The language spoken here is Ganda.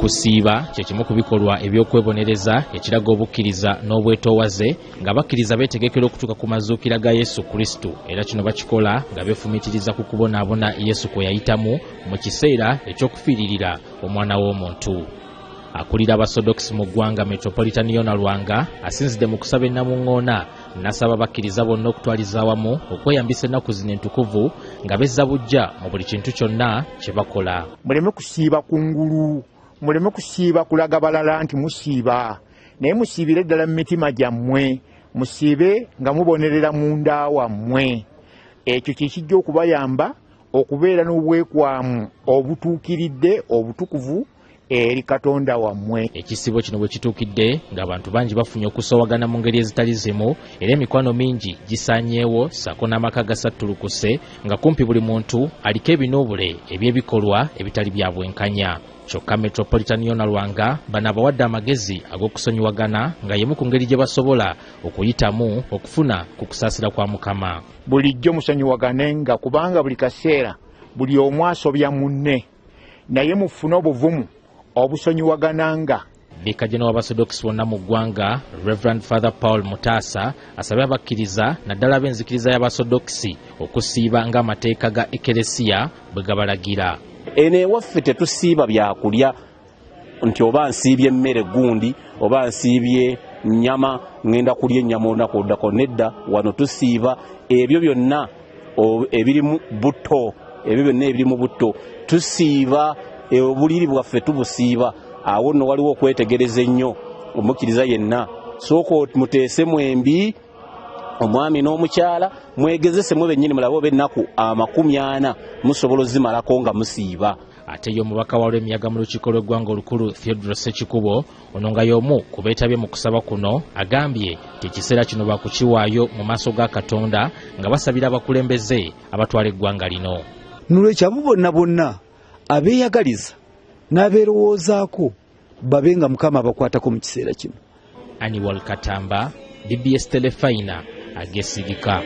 Okusiiba kye kimu ku bikolwa eby'okwebonereza ekiraga obukkiriza n'obwetoowaze nga bakkiriza beetegekera okutuuka ku mazuukira ga Yesu Kristo, era kino bakikola nga beefumiitiriza ku kubonaabona Yesu kwe yayitamu mu kiseera eky'okufiiririra omwana w'omuntu. Akulira Abasodox mu ggwanga Metropolitan Yona Lwanga asinzidde mu kusaba ennamuŋŋoona n'asaba bakkiriza bonna okutwaliza awamu okweyambisa ennaku zino entukuvu nga bezza bujja mu buli kintu kyonna kye bakola. Muleme kusiiba kungulu, muleme kusiiba kulaga balala nti musiiba, naye musiibire ddala mu mitima gyammwe, musiibe nga mubonerera munda wammwe. Ekyo kye kijja okubayamba okubeera n'obwekwamu obutuukiridde obutukuvu eri Katonda wammwe. Ekisibo kino bwe kituukidde ng'abantu bangi bafunye okusoowagana mu ngeri ezitali zimu, era emikwano mingi gisaanyeewo ssaako n'amaka gasattulukuse nga kumpi buli muntu aliko ebinuubule eby'ebikolwa ebitali bya bwenkanya. Kyokka Metropolitan Yona Lwanga bano abawadde amagezi ag'okusonyiwagana nga yemu ku ngeri gye basobola okuyitamu okufuna ku kusaasira kwa Mukama. Bulijjo musonyiwaganenga kubanga buli kaseera buli omu asobya munne, naye mufune obuvumu obusonyiwagananga. Bikajeno w'Abasodox bonna mu ggwanga Reverend Father Paul Mutaasa asabye abakkiriza naddala ab'enzikiriza y'Abasodox okusiiba ng'amateeka ga Ekelesiya bwe gabalagira. Eno ewaffe tetusiiba byakulya nti oba nsiibye emmere gundi oba nsiibye nnyama ngenda kulya ennyama olunaku oluddako. Nedda, wano tusiiba ebyo byonna ebirimu butto, ebyo byonna ebirimu butto tusiiba. Obuliri bwaffe tubusiiba. Awo nno waliwo okwetegereza ennyo omukkiriza yenna. Sooka muteese mwembi omwami n'omukyala mwegezese mwe bennyini mulabe oba ennaku 40 musobola ozimalako nga musiiba. Ate ye omubaka wa lw'emiyaga mu lukiiko lw'eggwanga olukulu Theodore Ssekikubo ono nga y'omu ku beetabye mu kusaba kuno agambye nti ekiseera kino baakukiwaayo mu maaso ga Katonda nga basabira abakulembeze abatwala eggwanga lino. Nolwekyo abo bonna bonna abeeyagaliza n'abeerowoozaako babe nga Mukama abakwatako mu kiseera kino. Annual Katamba, BBS Telefayina, agesigika.